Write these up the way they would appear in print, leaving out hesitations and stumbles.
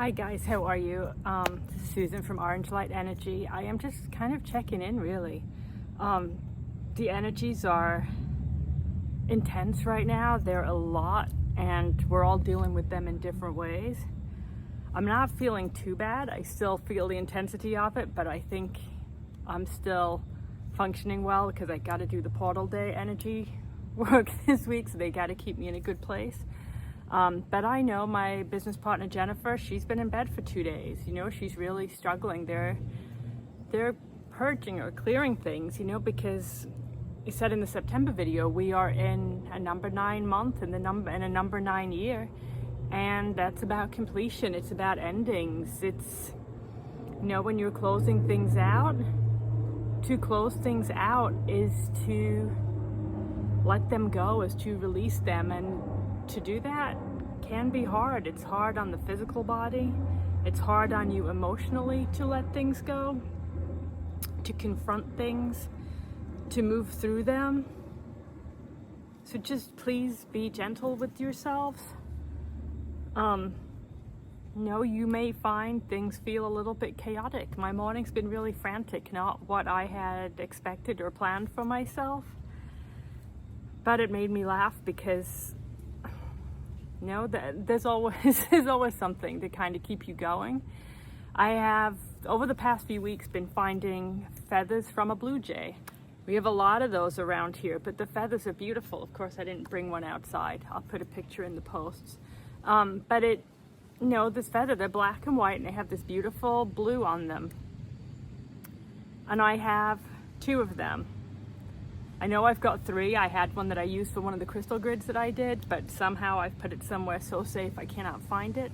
Hi guys, how are you? This is Susan from Orange Light Energy. I am just kind of checking in really. The energies are intense right now. They're a lot and we're all dealing with them in different ways. I'm not feeling too bad. I still feel the intensity of it, but I think I'm still functioning well because I got to do the Portal Day energy work this week, so they got to keep me in a good place. But I know my business partner Jennifer, she's been in bed for 2 days. You know, she's really struggling. They're purging or clearing things, you know, because we said in the September video, we are in a number 9 month and a number 9 year. And that's about completion. It's about endings. It's, you know, when you're closing things out, to close things out is to let them go, is to release them. And to do that can be hard. It's hard on the physical body. It's hard on you emotionally to let things go, to confront things, to move through them. So just please be gentle with yourselves. No, you may find things feel a little bit chaotic. My morning's been really frantic, not what I had expected or planned for myself. But it made me laugh because you know, there's always something to kind of keep you going. I have, over the past few weeks, been finding feathers from a blue jay. We have a lot of those around here, but the feathers are beautiful. Of course, I didn't bring one outside. I'll put a picture in the posts. But you know, this feather, they're black and white, and they have this beautiful blue on them. And I have 2 of them. I know I've got 3. I had one that I used for one of the crystal grids that I did, but somehow I've put it somewhere so safe I cannot find it.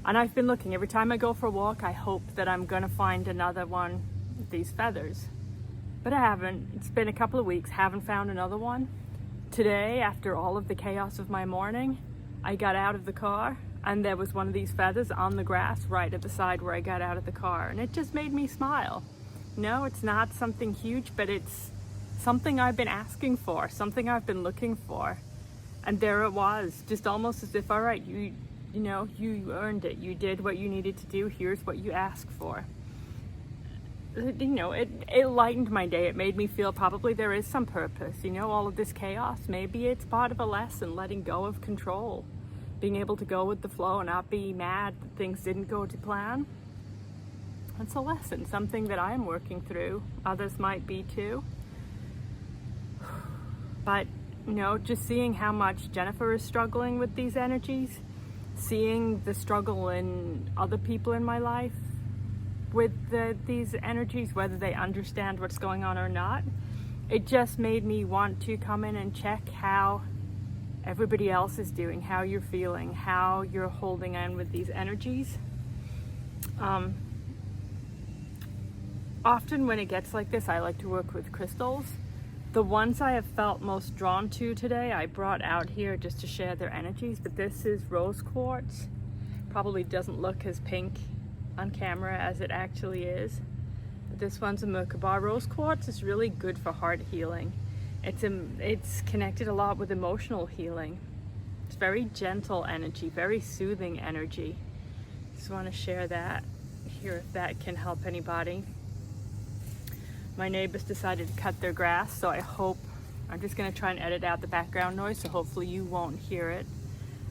And I've been looking. Every time I go for a walk, I hope that I'm going to find another one of these feathers. But I haven't. It's been a couple of weeks, haven't found another one. Today, after all of the chaos of my morning, I got out of the car and there was one of these feathers on the grass right at the side where I got out of the car. And it just made me smile. No, it's not something huge, but it's something I've been asking for, something I've been looking for. And there it was, just almost as if, all right, you know, you earned it. You did what you needed to do. Here's what you asked for. You know, it lightened my day. It made me feel probably there is some purpose. You know, all of this chaos, maybe it's part of a lesson, letting go of control, being able to go with the flow and not be mad that things didn't go to plan. It's a lesson, something that I am working through. Others might be too. But, you know, just seeing how much Jennifer is struggling with these energies, seeing the struggle in other people in my life with these energies, whether they understand what's going on or not, it just made me want to come in and check how everybody else is doing, how you're feeling, how you're holding on with these energies. Often when it gets like this, I like to work with crystals. The ones I have felt most drawn to today, I brought out here just to share their energies, but this is rose quartz. Probably doesn't look as pink on camera as it actually is. But this one's a Merkaba. Rose quartz is really good for heart healing. It's connected a lot with emotional healing. It's very gentle energy, very soothing energy. Just want to share that here if that can help anybody. My neighbors decided to cut their grass, so I hope, I'm just going to try and edit out the background noise, so hopefully you won't hear it.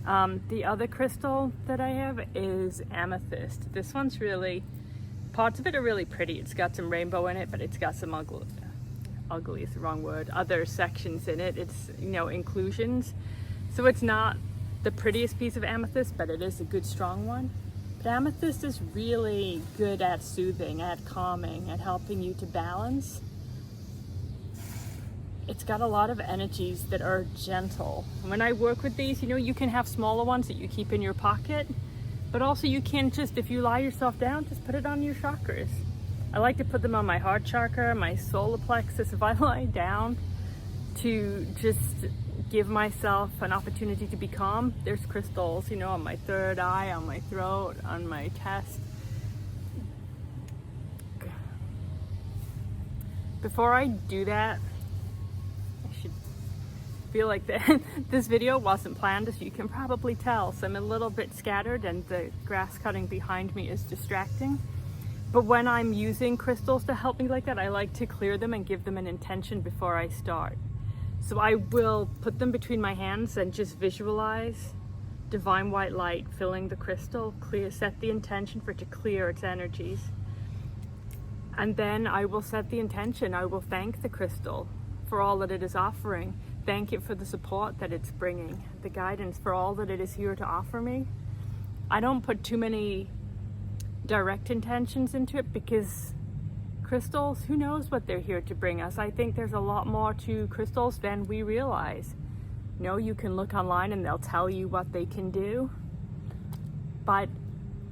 The other crystal that I have is amethyst. This one's really, parts of it are really pretty. It's got some rainbow in it, but it's got some ugly is the wrong word, other sections in it. It's, you know, inclusions. So it's not the prettiest piece of amethyst, but it is a good strong one. But amethyst is really good at soothing, at calming, at helping you to balance. It's got a lot of energies that are gentle. When I work with these, you know, you can have smaller ones that you keep in your pocket, but also you can just, if you lie yourself down, just put it on your chakras. I like to put them on my heart chakra, my solar plexus. If I lie down to just give myself an opportunity to be calm, there's crystals, you know, on my third eye, on my throat, on my chest. Before I do that, feel like this video wasn't planned, as you can probably tell. So I'm a little bit scattered and the grass cutting behind me is distracting. But when I'm using crystals to help me like that, I like to clear them and give them an intention before I start. So I will put them between my hands and just visualize divine white light filling the crystal, set the intention for it to clear its energies. And then I will set the intention. I will thank the crystal for all that it is offering. Thank it for the support that it's bringing, the guidance for all that it is here to offer me. I don't put too many direct intentions into it because crystals, who knows what they're here to bring us. I think there's a lot more to crystals than we realize. You know, you can look online and they'll tell you what they can do. But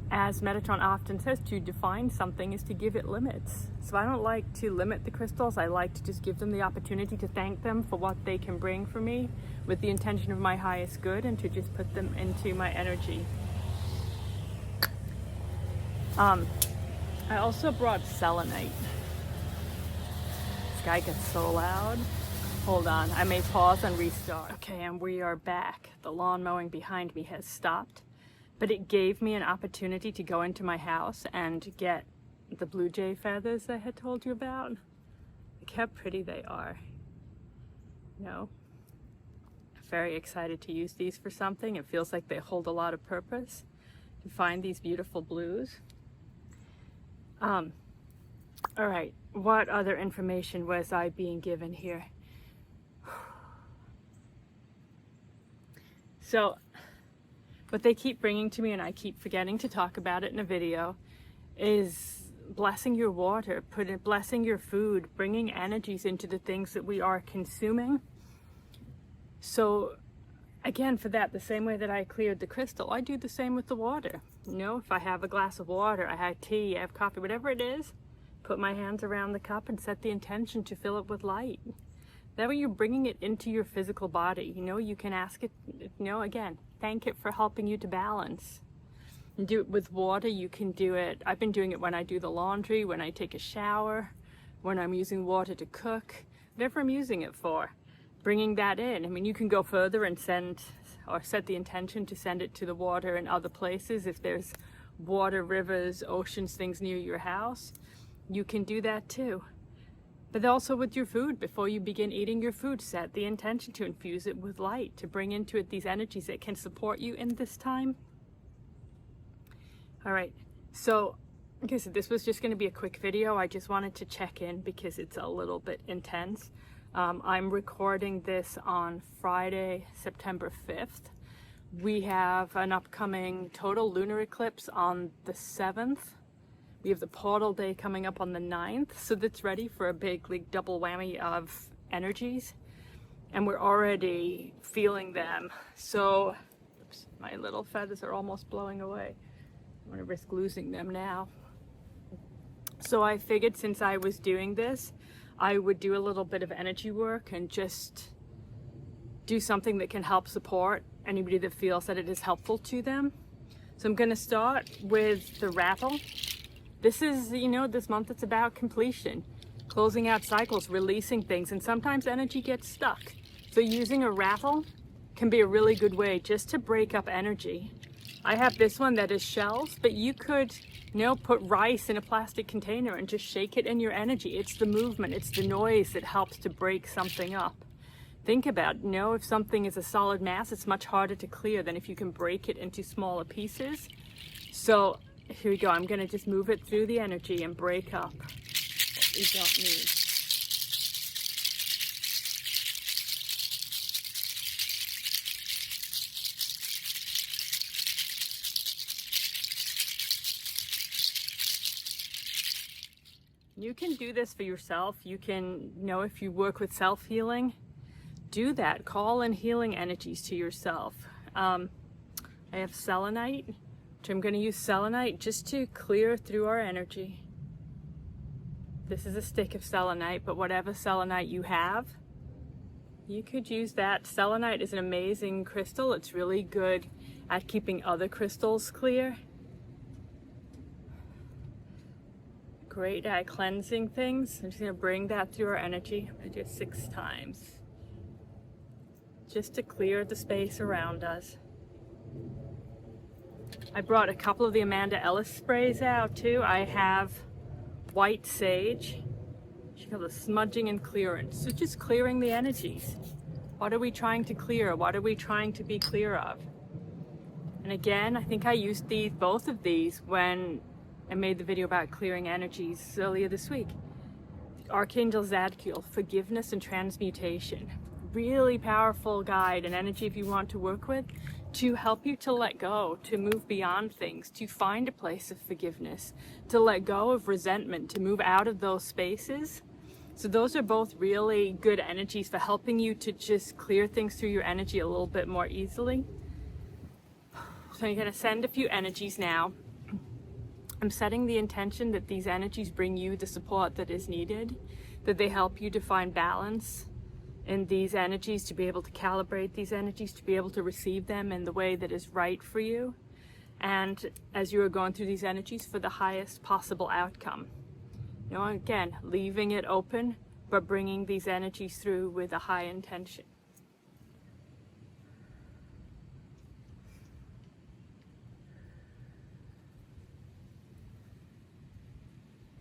as Metatron often says, to define something is to give it limits. So I don't like to limit the crystals. I like to just give them the opportunity to thank them for what they can bring for me with the intention of my highest good, and to just put them into my energy. I also brought selenite. This guy gets so loud. Hold on, I may pause and restart. Okay, and we are back. The lawn mowing behind me has stopped. But it gave me an opportunity to go into my house and get the blue jay feathers I had told you about. Look how pretty they are. You know, very excited to use these for something. It feels like they hold a lot of purpose. To find these beautiful blues. All right, what other information was I being given here? So, what they keep bringing to me, and I keep forgetting to talk about it in a video, is blessing your water, blessing your food, bringing energies into the things that we are consuming. So again, for that, the same way that I cleared the crystal, I do the same with the water. You know, if I have a glass of water, I have tea, I have coffee, whatever it is, put my hands around the cup and set the intention to fill it with light. That way you're bringing it into your physical body. You know, you can ask it, you know, again, thank it for helping you to balance. And do it with water. You can do it, I've been doing it when I do the laundry, when I take a shower, when I'm using water to cook, whatever I'm using it for. Bringing that in. I mean, you can go further and send, or set the intention to send it to the water in other places. If there's water, rivers, oceans, things near your house, you can do that too. But also with your food, before you begin eating your food, set the intention to infuse it with light, to bring into it these energies that can support you in this time. All right, so like I said, this was just going to be a quick video. I just wanted to check in because it's a little bit intense. I'm recording this on Friday, September 5th. We have an upcoming total lunar eclipse on the 7th. We have the Portal Day coming up on the 9th, so that's ready for a big like double whammy of energies, and we're already feeling them. So, oops, my little feathers are almost blowing away. I'm gonna risk losing them now. So I figured since I was doing this, I would do a little bit of energy work and just do something that can help support anybody that feels that it is helpful to them. So I'm gonna start with the rattle. This is, you know, this month it's about completion, closing out cycles, releasing things, and sometimes energy gets stuck. So using a rattle can be a really good way just to break up energy. I have this one that is shells, but you could, you know, put rice in a plastic container and just shake it in your energy. It's the movement, it's the noise that helps to break something up. Think about, you know, if something is a solid mass, it's much harder to clear than if you can break it into smaller pieces. So here we go. I'm going to just move it through the energy and break up what we don't need. You can do this for yourself. You can, you know, if you work with self-healing, do that. Call in healing energies to yourself. I have selenite. I'm going to use selenite just to clear through our energy. This is a stick of selenite, but whatever selenite you have, you could use that. Selenite is an amazing crystal. It's really good at keeping other crystals clear. Great at cleansing things. I'm just going to bring that through our energy. I'm going to do it 6 times. just to clear the space around us. I brought a couple of the Amanda Ellis sprays out too. I have white sage. She calls it smudging and clearance. So just clearing the energies. What are we trying to clear? What are we trying to be clear of? And again, I think I used both of these when I made the video about clearing energies earlier this week. Archangel Zadkiel, forgiveness and transmutation. Really powerful guide and energy if you want to work with, to help you to let go, to move beyond things, to find a place of forgiveness, to let go of resentment, to move out of those spaces. So those are both really good energies for helping you to just clear things through your energy a little bit more easily. So I'm going to send a few energies now. I'm setting the intention that these energies bring you the support that is needed, that they help you to find balance in these energies, to be able to calibrate these energies, to be able to receive them in the way that is right for you. And as you are going through these energies, for the highest possible outcome. You know, again, leaving it open, but bringing these energies through with a high intention.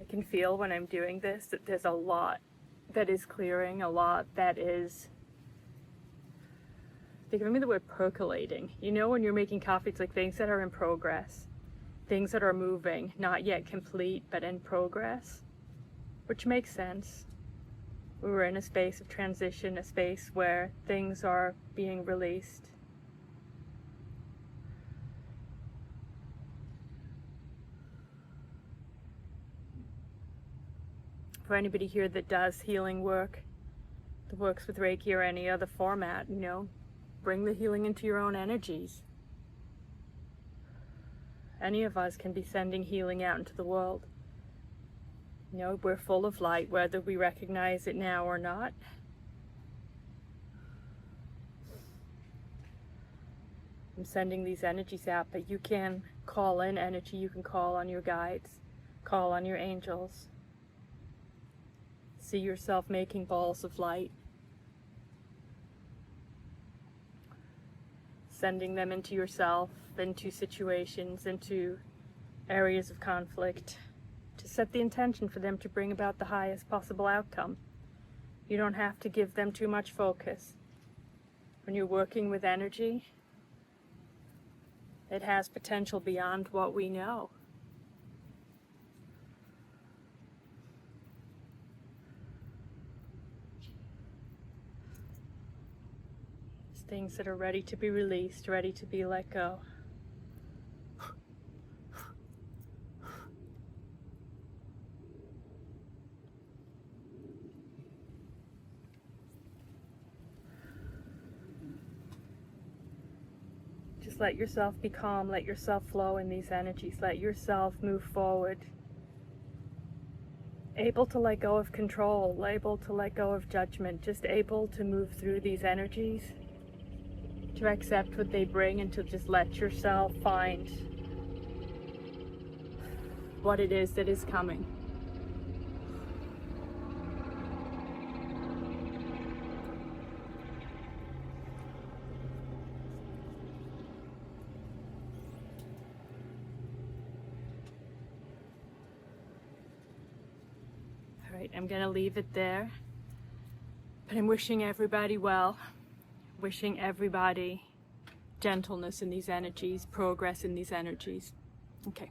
I can feel when I'm doing this that there's a lot that is clearing, a lot that is, they give me the word percolating. You know, when you're making coffee, it's like things that are in progress, things that are moving, not yet complete, but in progress, which makes sense. We were in a space of transition, a space where things are being released. For anybody here that does healing work, that works with Reiki or any other format, you know, bring the healing into your own energies. Any of us can be sending healing out into the world. You know, we're full of light, whether we recognize it now or not. I'm sending these energies out, but you can call in energy, you can call on your guides, call on your angels. See yourself making balls of light, sending them into yourself, into situations, into areas of conflict, to set the intention for them to bring about the highest possible outcome. You don't have to give them too much focus. When you're working with energy, it has potential beyond what we know. Things that are ready to be released, ready to be let go. Just let yourself be calm, let yourself flow in these energies, let yourself move forward. Able to let go of control, able to let go of judgment, just able to move through these energies, to accept what they bring, and to just let yourself find what it is that is coming. All right, I'm gonna leave it there, but I'm wishing everybody well. Wishing everybody gentleness in these energies, progress in these energies. Okay.